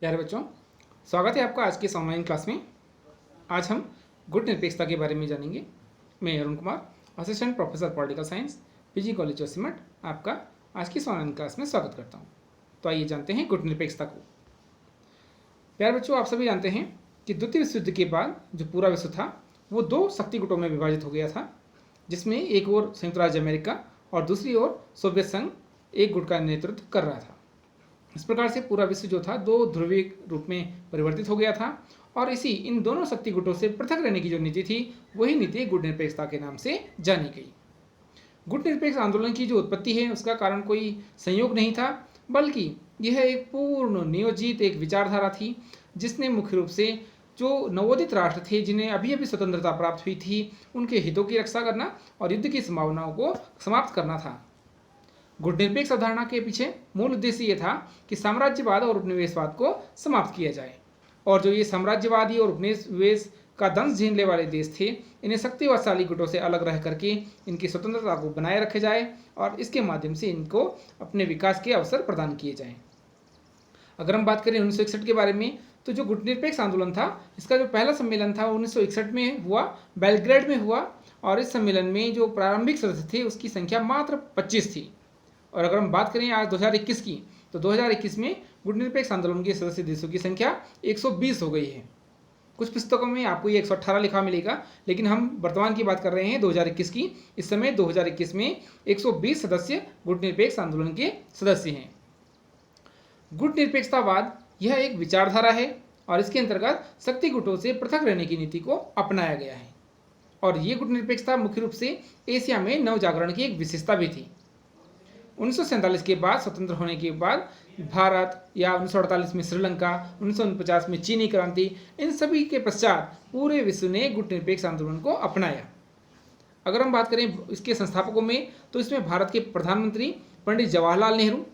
प्यारे बच्चों, स्वागत है आपका आज की इस ऑनलाइन क्लास में। आज हम गुट निरपेक्षता के बारे में जानेंगे। मैं Arun Kumar, assistant professor political science, PG college Joshimath, आपका आज की इस ऑनलाइन क्लास में स्वागत करता हूँ। तो आइए जानते हैं गुट निरपेक्षता को। प्यारे बच्चों, आप सभी जानते हैं कि द्वितीय विश्व युद्ध के बाद जो पूरा विश्व था वो दो शक्ति गुटों में विभाजित हो गया था, जिसमें एक ओर संयुक्त राज्य अमेरिका और दूसरी ओर सोवियत संघ एक गुट का नेतृत्व कर रहा था। इस प्रकार से पूरा विश्व जो था दो ध्रुवीय रूप में परिवर्तित हो गया था और इन दोनों शक्ति गुटों से पृथक रहने की जो नीति थी वही नीति गुट निरपेक्षता के नाम से जानी गई। गुट निरपेक्ष आंदोलन की जो उत्पत्ति है उसका कारण कोई संयोग नहीं था, बल्कि यह एक पूर्ण नियोजित एक विचारधारा थी, जिसने मुख्य रूप से जो नवोदित राष्ट्र थे जिन्हें अभी अभी स्वतंत्रता प्राप्त हुई थी उनके हितों की रक्षा करना और युद्ध की संभावनाओं को समाप्त करना था। गुट निरपेक्ष अवधारणा के पीछे मूल उद्देश्य यह था कि साम्राज्यवाद और उपनिवेशवाद को समाप्त किया जाए, और जो ये साम्राज्यवादी और उपनिवेश का दंश झेलने वाले देश थे इन्हें शक्तिशाली गुटों से अलग रह करके इनकी स्वतंत्रता को बनाए रखे जाए और इसके माध्यम से इनको अपने विकास के अवसर प्रदान किए जाएं। अगर हम बात करें 1961 के बारे में, तो जो गुट निरपेक्ष आंदोलन था इसका जो पहला सम्मेलन था 1961 में हुआ, बेलग्रेड में हुआ, और इस सम्मेलन में जो प्रारंभिक सदस्य थे उसकी संख्या मात्र 25 थी। और अगर हम बात करें आज 2021 की, तो 2021 में गुट निरपेक्ष आंदोलन के सदस्य देशों की संख्या 120 हो गई है। कुछ पुस्तकों में आपको ये 118 लिखा मिलेगा, लेकिन हम वर्तमान की बात कर रहे हैं 2021 की। इस समय 2021 में 120 सदस्य गुट निरपेक्ष आंदोलन के सदस्य हैं। गुट निरपेक्षतावाद यह एक विचारधारा है और इसके अंतर्गत शक्ति गुटों से पृथक रहने की नीति को अपनाया गया है। और ये गुट निरपेक्षता मुख्य रूप से एशिया में नवजागरण की एक विशेषता भी थी। 1947 के बाद स्वतंत्र होने के बाद भारत या 1948 में श्रीलंका, 1949 में चीनी क्रांति, इन सभी के पश्चात पूरे विश्व ने गुट निरपेक्ष आंदोलन को अपनाया। अगर हम बात करें इसके संस्थापकों में, तो इसमें भारत के प्रधानमंत्री पंडित जवाहरलाल नेहरू,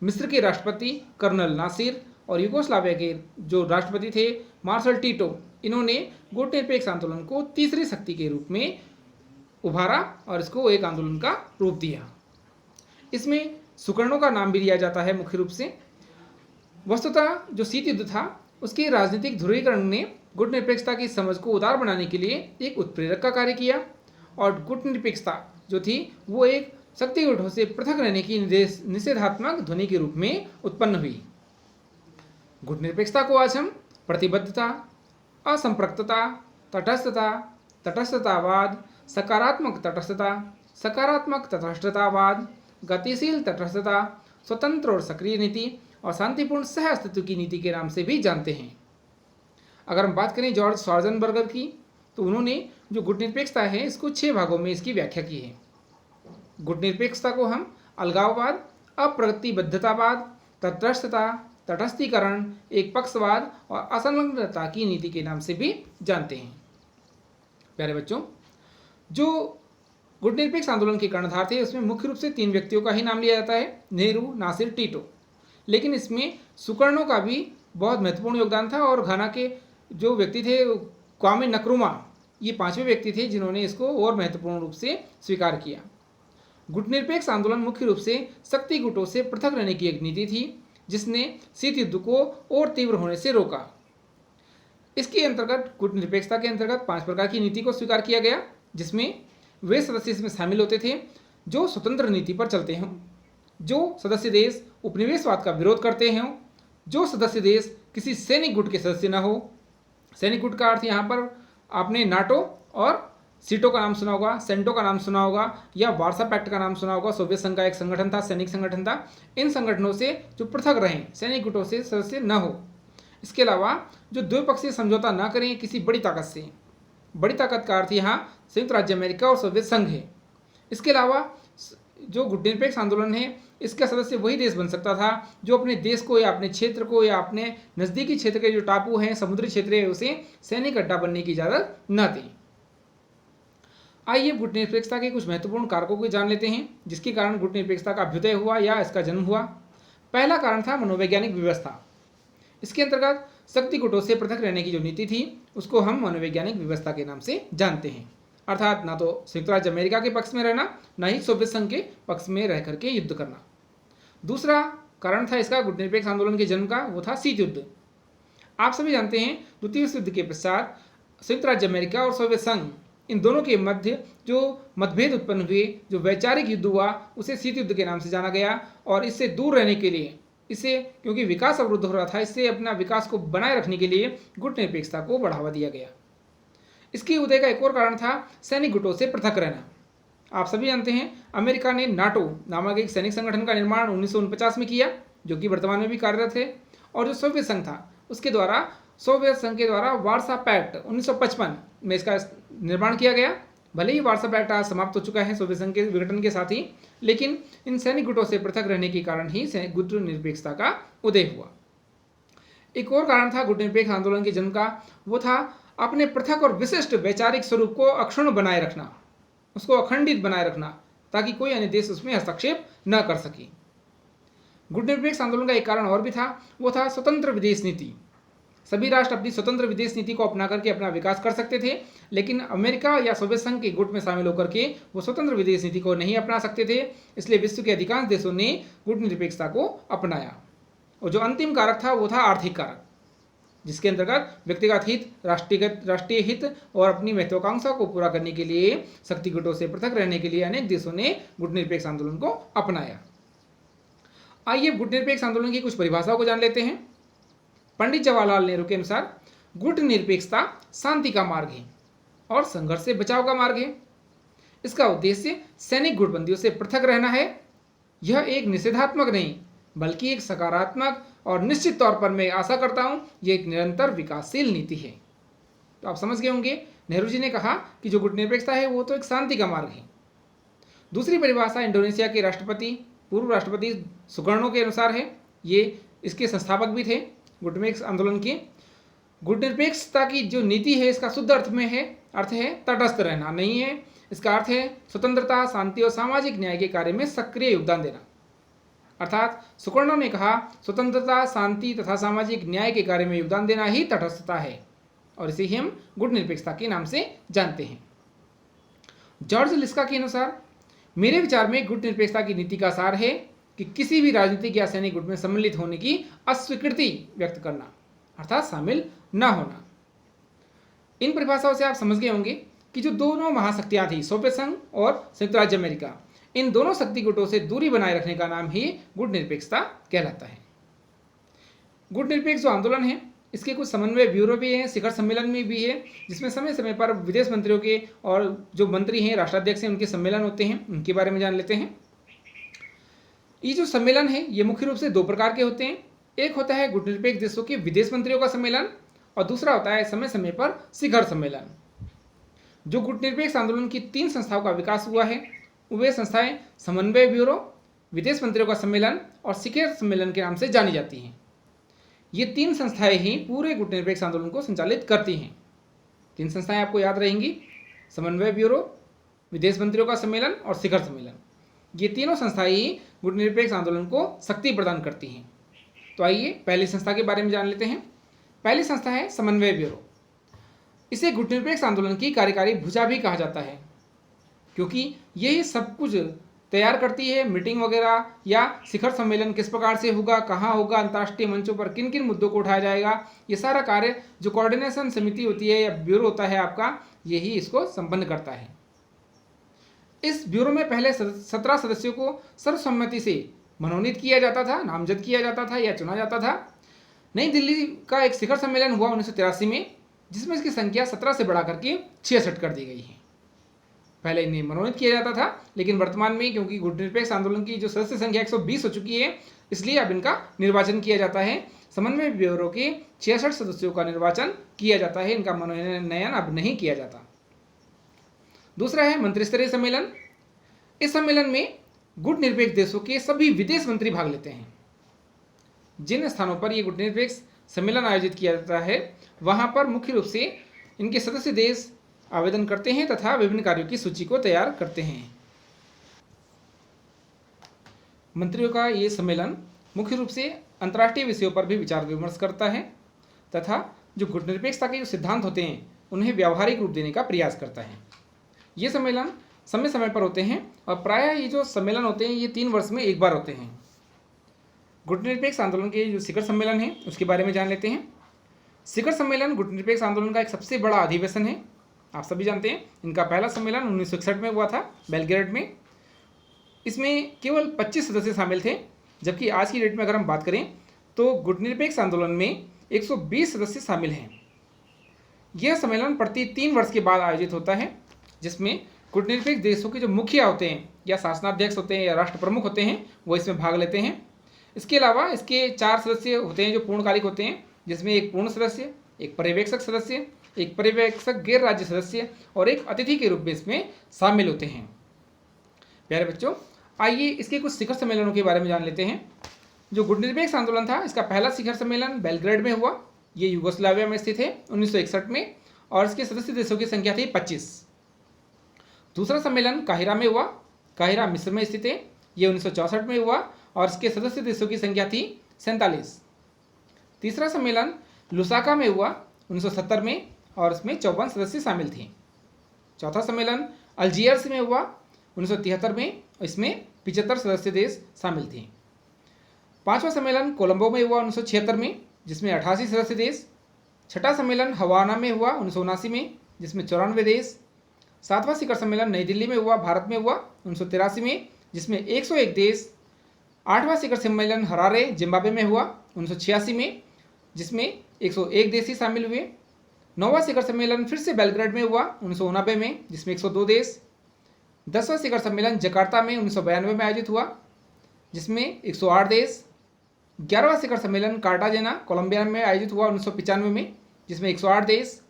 मिस्र के राष्ट्रपति कर्नल नासिर और यूगोस्लाविया के जो राष्ट्रपति थे मार्शल टीटो, इन्होंने गुट निरपेक्ष आंदोलन को तीसरी शक्ति के रूप में उभारा और इसको एक आंदोलन का रूप दिया। इसमें सुकर्णों का नाम भी लिया जाता है मुख्य रूप से। वस्तुतः जो शीत युद्ध था उसके राजनीतिक ध्रुवीकरण ने गुट निरपेक्षता की समझ को उदार बनाने के लिए एक उत्प्रेरक का कार्य किया, और गुट निरपेक्षता जो थी वो एक शक्ति गुटों से पृथक रहने की निषेधात्मक ध्वनि के रूप में उत्पन्न हुई। गुट निरपेक्षता को आज हम प्रतिबद्धता, असंप्रक्तता, तटस्थता, तटस्थतावाद, सकारात्मक तटस्थता, सकारात्मक तटस्थतावाद, गतिशील तटस्थता, स्वतंत्र और सक्रिय नीति और शांतिपूर्ण सह अस्तित्व की नीति के नाम से भी जानते हैं। अगर हम बात करें जॉर्ज श्वार्ज़नबर्गर की, तो उन्होंने जो गुट निरपेक्षता है इसको 6 भागों में इसकी व्याख्या की है। गुट निरपेक्षता को हम अलगाववाद, अप्रतिबद्धतावाद, तटस्थता, तटस्थीकरण, एक पक्षवाद और असंलग्नता की नीति के नाम से भी जानते हैं। प्यारे बच्चों, जो गुट निरपेक्ष आंदोलन के कर्णधार थे उसमें मुख्य रूप से 3 व्यक्तियों का ही नाम लिया जाता है, नेहरू, नासिर, टीटो। लेकिन इसमें सुकर्णों का भी बहुत महत्वपूर्ण योगदान था, और घाना के जो व्यक्ति थे क्वामे नक्रुमा, ये 5वें व्यक्ति थे जिन्होंने इसको और महत्वपूर्ण रूप से स्वीकार किया। गुट निरपेक्ष आंदोलन मुख्य रूप से शक्ति गुटों से पृथक रहने की एक नीति थी, जिसने शीत युद्ध को और तीव्र होने से रोका। इसके अंतर्गत गुट निरपेक्षता के अंतर्गत 5 प्रकार की नीति को स्वीकार किया गया, जिसमें वे सदस्य इसमें शामिल होते थे जो स्वतंत्र नीति पर चलते हों, जो सदस्य देश उपनिवेशवाद का विरोध करते हों, जो सदस्य देश किसी सैनिक गुट के सदस्य न हो। सैनिक गुट का अर्थ यहाँ पर आपने नाटो और सीटो का नाम सुना होगा, सेंटो का नाम सुना होगा, या वार्सा पैक्ट का नाम सुना होगा। सोवियत संघ का एक संगठन था, सैनिक संगठन था। इन संगठनों से जो पृथक रहें, सैनिक गुटों से सदस्य न हो। इसके अलावा जो द्विपक्षीय समझौता न करें किसी बड़ी ताकत से। बड़ी ताकत का अर्थ यहाँ संयुक्त राज्य अमेरिका और सोवियत संघ है। इसके अलावा जो गुट निरपेक्ष आंदोलन है इसका सदस्य वही देश बन सकता था जो अपने देश को या अपने क्षेत्र को या अपने नज़दीकी क्षेत्र के जो टापू हैं, समुद्री क्षेत्र है, उसे सैनिक अड्डा बनने की इजाज़त न दी। आइए गुट निरपेक्षता के कुछ महत्वपूर्ण कारकों को जान लेते हैं जिसके कारण गुट निरपेक्षता का अभ्युदय हुआ या इसका जन्म हुआ। पहला कारण था मनोवैज्ञानिक व्यवस्था। इसके अंतर्गत शक्ति गुटों से पृथक रहने की जो नीति थी उसको हम मनोवैज्ञानिक व्यवस्था के नाम से जानते हैं, अर्थात ना तो संयुक्त राज्य अमेरिका के पक्ष में रहना, ना ही सोवियत संघ के पक्ष में रह करके युद्ध करना। दूसरा कारण था इसका गुट निरपेक्ष आंदोलन के जन्म का, वो था शीत युद्ध। आप सभी जानते हैं द्वितीय विश्व युद्ध के पश्चात संयुक्त राज्य अमेरिका और सोवियत संघ इन दोनों के मध्य जो मतभेद उत्पन्न हुए, जो वैचारिक युद्ध हुआ, उसे शीत युद्ध के नाम से जाना गया। और इससे दूर रहने के लिए, इसे क्योंकि विकास अवरुद्ध हो रहा था, इससे अपना विकास को बनाए रखने के लिए गुट निरपेक्षता को बढ़ावा दिया गया। इसके उदय का एक और कारण था सैनिक गुटों से पृथक रहना। आप सभी जानते हैं अमेरिका ने नाटो नामक एक सैनिक संगठन का निर्माण 1949 में किया, जो कि वर्तमान में भी कार्यरत है। और जो सोवियत संघ था, उसके द्वारा सोवियत संघ के द्वारा वार्सा पैक्ट 1955 में इसका निर्माण किया गया। भले ही वार्सा पैक्ट आज समाप्त हो चुका है सोवियत संघ के विघटन के साथ ही, लेकिन इन सैनिक गुटों से पृथक रहने के कारण ही गुट निरपेक्षता का उदय हुआ। एक और कारण था गुट निरपेक्ष आंदोलन के जन्म का, वो था अपने पृथक और विशिष्ट वैचारिक स्वरूप को अक्षुण्ण बनाए रखना, उसको अखंडित बनाए रखना, ताकि कोई अन्य देश उसमें हस्तक्षेप न कर सके। गुट निरपेक्ष आंदोलन का एक कारण और भी था, वो था स्वतंत्र विदेश नीति। सभी राष्ट्र अपनी स्वतंत्र विदेश नीति को अपना करके अपना विकास कर सकते थे, लेकिन अमेरिका या सोवियत संघ के गुट में शामिल होकर के वो स्वतंत्र विदेश नीति को नहीं अपना सकते थे। इसलिए विश्व के अधिकांश देशों ने गुट निरपेक्षता को अपनाया। और जो अंतिम कारक था वो था आर्थिक कारक, जिसके अंतर्गत व्यक्तिगत हित, राष्ट्रीय हित और अपनी महत्वाकांक्षा को पूरा करने के लिए शक्ति गुटों से पृथक रहने के लिए अनेक देशों ने गुट निरपेक्ष आंदोलन को अपनाया। आइए गुट निरपेक्ष आंदोलन की कुछ परिभाषाओं को जान लेते हैं। पंडित जवाहरलाल नेहरू के अनुसार गुट निरपेक्षता शांति का मार्ग है और संघर्ष से बचाव का मार्ग है। इसका उद्देश्य सैनिक गुटबंदियों से पृथक रहना है। यह एक निषेधात्मक नहीं, बल्कि एक सकारात्मक और निश्चित तौर पर मैं आशा करता हूं यह एक निरंतर विकासशील नीति है। तो आप समझ गए होंगे, नेहरू जी ने कहा कि जो गुट निरपेक्षता है वो तो एक शांति का मार्ग है। दूसरी परिभाषा इंडोनेशिया के पूर्व राष्ट्रपति सुकर्णो के अनुसार है। ये इसके संस्थापक भी थे गुट निरपेक्ष आंदोलन के। गुट निरपेक्षता की जो नीति है, इसका शुद्ध अर्थ है तटस्थ रहना नहीं है। इसका अर्थ है स्वतंत्रता, शांति और सामाजिक न्याय के कार्य में सक्रिय योगदान देना। अर्थात सुकर्णो ने कहा स्वतंत्रता, शांति तथा सामाजिक न्याय के कार्य में योगदान देना ही तटस्थता है, और इसे ही हम गुट निरपेक्षता के नाम से जानते हैं। जॉर्ज लिस्का के अनुसार मेरे विचार में गुट निरपेक्षता की नीति का सार है कि किसी भी राजनीतिक या सैनिक गुट में सम्मिलित होने की अस्वीकृति व्यक्त करना, अर्थात शामिल न होना। इन परिभाषाओं से आप समझ गए होंगे कि जो दोनों महाशक्तियां थी, सोवियत संघ और संयुक्त राज्य अमेरिका, इन दोनों शक्ति गुटों से दूरी बनाए रखने का नाम ही गुट निरपेक्षता कहलाता है। गुट निरपेक्ष जो आंदोलन है, इसके कुछ समन्वय ब्यूरो भी हैं, शिखर सम्मेलन में भी है, जिसमें समय समय पर विदेश मंत्रियों के और जो मंत्री हैं, राष्ट्राध्यक्ष हैं, उनके सम्मेलन होते हैं। उनके बारे में जान लेते हैं। ये जो सम्मेलन है, ये मुख्य रूप से दो प्रकार के होते हैं। एक होता है गुट निरपेक्ष देशों के विदेश मंत्रियों का सम्मेलन, और दूसरा होता है समय समय पर शिखर सम्मेलन। जो गुट निरपेक्ष आंदोलन की 3 संस्थाओं का विकास हुआ है, वे संस्थाएं समन्वय ब्यूरो, विदेश मंत्रियों का सम्मेलन और शिखर सम्मेलन के नाम से जानी जाती हैं। ये 3 संस्थाएं ही पूरे गुट निरपेक्ष आंदोलन को संचालित करती हैं। 3 संस्थाएं आपको याद रहेंगी, समन्वय ब्यूरो, विदेश मंत्रियों का सम्मेलन और शिखर सम्मेलन। ये तीनों संस्थाएं ही गुट निरपेक्ष आंदोलन को शक्ति प्रदान करती हैं। तो आइए पहली संस्था के बारे में जान लेते हैं। पहली संस्था है समन्वय ब्यूरो। इसे गुट निरपेक्ष आंदोलन की कार्यकारी भुजा भी कहा जाता है, क्योंकि यही सब कुछ तैयार करती है। मीटिंग वगैरह या शिखर सम्मेलन किस प्रकार से होगा, कहाँ होगा, अंतर्राष्ट्रीय मंचों पर किन किन मुद्दों को उठाया जाएगा, ये सारा कार्य जो कोऑर्डिनेशन समिति होती है या ब्यूरो होता है आपका, यही इसको संपन्न करता है। इस ब्यूरो में पहले 17 सदस्यों को सर्वसम्मति से मनोनीत किया जाता था, नामजद किया जाता था या चुना जाता था। नई दिल्ली का एक शिखर सम्मेलन हुआ 1983 में, जिसमें इसकी संख्या 17 से बढ़ा करके 66 कर दी गई है। पहले इन्हें मनोनीत किया जाता था, लेकिन वर्तमान में क्योंकि गुट निरपेक्ष आंदोलन की जो सदस्य संख्या 120 हो चुकी है, इसलिए अब इनका निर्वाचन किया जाता है। समन्वय ब्यूरो के 66 सदस्यों का निर्वाचन किया जाता है, इनका मनोनयन अब नहीं किया जाता। दूसरा है मंत्रिस्तरीय सम्मेलन। इस सम्मेलन में गुट निरपेक्ष देशों के सभी विदेश मंत्री भाग लेते हैं। जिन स्थानों पर यह गुट निरपेक्ष सम्मेलन आयोजित किया जाता है, वहां पर मुख्य रूप से इनके सदस्य देश आवेदन करते हैं तथा विभिन्न कार्यों की सूची को तैयार करते हैं। मंत्रियों का ये सम्मेलन मुख्य रूप से अंतर्राष्ट्रीय विषयों पर भी विचार विमर्श करता है तथा जो गुट निरपेक्षता के जो सिद्धांत होते हैं, उन्हें व्यावहारिक रूप देने का प्रयास करता है। ये सम्मेलन समय समय पर होते हैं और प्रायः ये जो सम्मेलन होते हैं, ये 3 वर्ष में एक बार होते हैं। गुट निरपेक्ष आंदोलन के जो शिखर सम्मेलन है, उसके बारे में जान लेते हैं। शिखर सम्मेलन गुटनिरपेक्ष आंदोलन का एक सबसे बड़ा अधिवेशन है, आप सभी जानते हैं। इनका पहला सम्मेलन 1961 में हुआ था बेलग्रेड में। इसमें केवल 25 सदस्य शामिल थे, जबकि आज की डेट में अगर हम बात करें तो गुटनिरपेक्ष आंदोलन में 120 सदस्य शामिल हैं। यह सम्मेलन प्रति 3 वर्ष के बाद आयोजित होता है, जिसमें गुटनिरपेक्ष देशों के जो मुखिया होते हैं या शासनाध्यक्ष होते हैं या राष्ट्र प्रमुख होते हैं वो इसमें भाग लेते हैं। इसके अलावा इसके 4 सदस्य होते हैं जो पूर्णकालिक होते हैं, जिसमें एक पूर्ण सदस्य, एक पर्यवेक्षक सदस्य, एक पर्यवेक्षक गैर राज्य सदस्य और एक अतिथि के रूप में इसमें शामिल होते हैं। प्यारे बच्चों, आइए इसके कुछ शिखर सम्मेलनों के बारे में जान लेते हैं। जो गुटनिरपेक्ष आंदोलन था, इसका पहला शिखर सम्मेलन बेलग्रेड में हुआ। ये यूगोस्लाविया में स्थित है 1961 में, और इसके सदस्य देशों की संख्या थी 25। दूसरा सम्मेलन काहिरा में हुआ। काहिरा मिस्र में स्थित है। ये 1964 में हुआ और इसके सदस्य देशों की संख्या थी 47। तीसरा सम्मेलन लुसाका में हुआ 1970 में और इसमें 54 सदस्य शामिल थे। चौथा सम्मेलन अल्जीयर्स में हुआ 1973 में, इसमें 75 सदस्य देश शामिल थे। पांचवा सम्मेलन कोलंबो में हुआ 1976 में, जिसमें 88 सदस्य देश। छठा सम्मेलन हवाना में हुआ 1979 में, जिसमें 94 देश। सातवां शिखर सम्मेलन नई दिल्ली में हुआ, भारत में हुआ 1983 में, जिसमें 101 देश। आठवां शिखर सम्मेलन हरारे जिम्बाब्वे में हुआ 1986 में, जिसमें 101 देश ही शामिल हुए। नौवां शिखर सम्मेलन फिर से बेलग्रेड में हुआ 1989 में, जिसमें 102 देश। 10वां शिखर सम्मेलन जकार्ता में 1992 में आयोजित हुआ, जिसमें 108 देश। 11वां शिखर सम्मेलन कार्टाजेना कोलंबिया में आयोजित हुआ 1995 में, जिसमें 108 देश।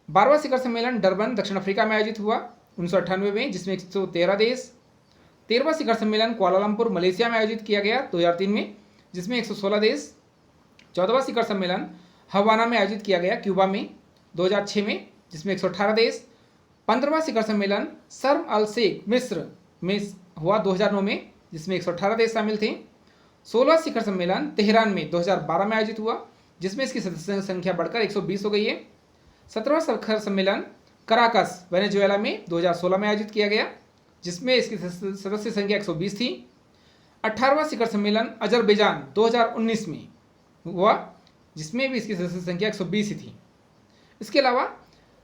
12वां शिखर सम्मेलन डरबन दक्षिण अफ्रीका में आयोजित हुआ 1998 में, जिसमें 113 देश। 13वां शिखर सम्मेलन कुआलालंपुर मलेशिया में आयोजित किया गया 2003 में, जिसमें 116 देश। 14वां शिखर सम्मेलन हवाना में आयोजित किया गया क्यूबा में 2006 में, जिसमें 118 देश। 15वां शिखर सम्मेलन शर्म अल शेख मिस्र में हुआ 2009 में, जिसमें 118 देश शामिल थे। 16वां शिखर सम्मेलन तेहरान में 2012 में आयोजित हुआ, जिसमें इसकी सदस्य संख्या बढ़कर 120 हो गई है। 17वां शिखर सम्मेलन कराकस वेनेजुएला में 2016 में आयोजित किया गया, जिसमें इसकी सदस्य संख्या 120 थी। 18वां शिखर सम्मेलन अजरबैजान 2019 में हुआ, जिसमें भी इसकी सदस्य संख्या 120 ही थी। इसके अलावा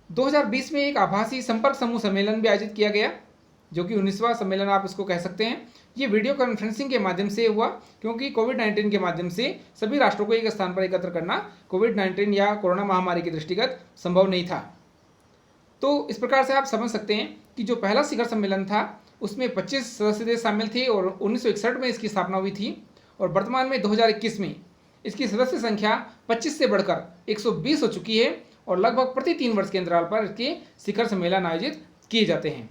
2020 में एक आभासी संपर्क समूह सम्मेलन भी आयोजित किया गया, जो कि 19वां सम्मेलन आप इसको कह सकते हैं। ये वीडियो कॉन्फ्रेंसिंग के माध्यम से हुआ, क्योंकि कोविड-19 के माध्यम से सभी राष्ट्रों को एक स्थान पर एकत्र करना कोविड-19 या कोरोना महामारी के दृष्टिगत संभव नहीं था। तो इस प्रकार से आप समझ सकते हैं कि जो पहला शिखर सम्मेलन था उसमें 25 सदस्य देश शामिल थे और 1961 में इसकी स्थापना हुई थी, और वर्तमान में 2021 में इसकी सदस्य संख्या 25 से बढ़कर 120 हो चुकी है, और लगभग प्रति 3 वर्ष के अंतराल पर इसके शिखर सम्मेलन आयोजित किए जाते हैं।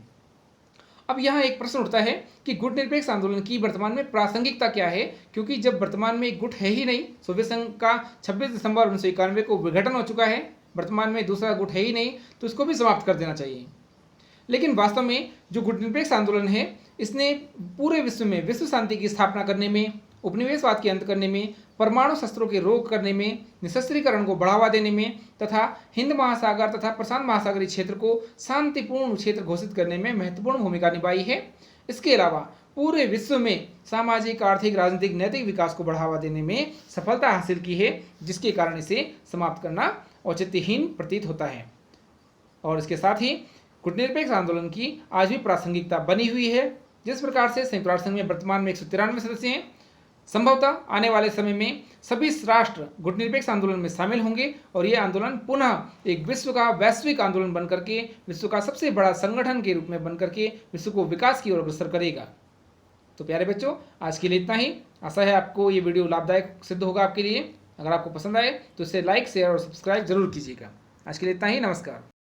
अब यहाँ एक प्रश्न उठता है कि गुटनिरपेक्ष आंदोलन की वर्तमान में प्रासंगिकता क्या है, क्योंकि जब वर्तमान में एक गुट है ही नहीं, सोवियत संघ का 26 दिसंबर 1991 को विघटन हो चुका है, वर्तमान में दूसरा गुट है ही नहीं, तो इसको भी समाप्त कर देना चाहिए। लेकिन वास्तव में जो गुटनिरपेक्ष आंदोलन है, इसने पूरे विश्व में विश्व शांति की स्थापना करने में, उपनिवेशवाद के अंत करने में, परमाणु शस्त्रों के रोक करने में, निशस्त्रीकरण को बढ़ावा देने में तथा हिंद महासागर तथा प्रशांत महासागरीय क्षेत्र को शांतिपूर्ण क्षेत्र घोषित करने में महत्वपूर्ण भूमिका निभाई है। इसके अलावा पूरे विश्व में सामाजिक, आर्थिक, राजनीतिक, नैतिक विकास को बढ़ावा देने में सफलता हासिल की है, जिसके कारण इसे समाप्त करना औचित्यहीन प्रतीत होता है। और इसके साथ ही गुटनिरपेक्ष आंदोलन की आज भी प्रासंगिकता बनी हुई है। जिस प्रकार से संयुक्त राष्ट्र संघ में वर्तमान में 193 सदस्य हैं, संभवतः आने वाले समय में सभी राष्ट्र गुटनिरपेक्ष आंदोलन में शामिल होंगे और ये आंदोलन पुनः एक विश्व का वैश्विक आंदोलन बनकर के विश्व का सबसे बड़ा संगठन के रूप में बनकर के विश्व को विकास की ओर अग्रसर करेगा। तो प्यारे बच्चों, आज के लिए इतना ही। आशा है आपको ये वीडियो लाभदायक सिद्ध होगा आपके लिए। अगर आपको पसंद आए तो इसे लाइक, शेयर और सब्सक्राइब जरूर कीजिएगा। आज के लिए इतना ही। नमस्कार।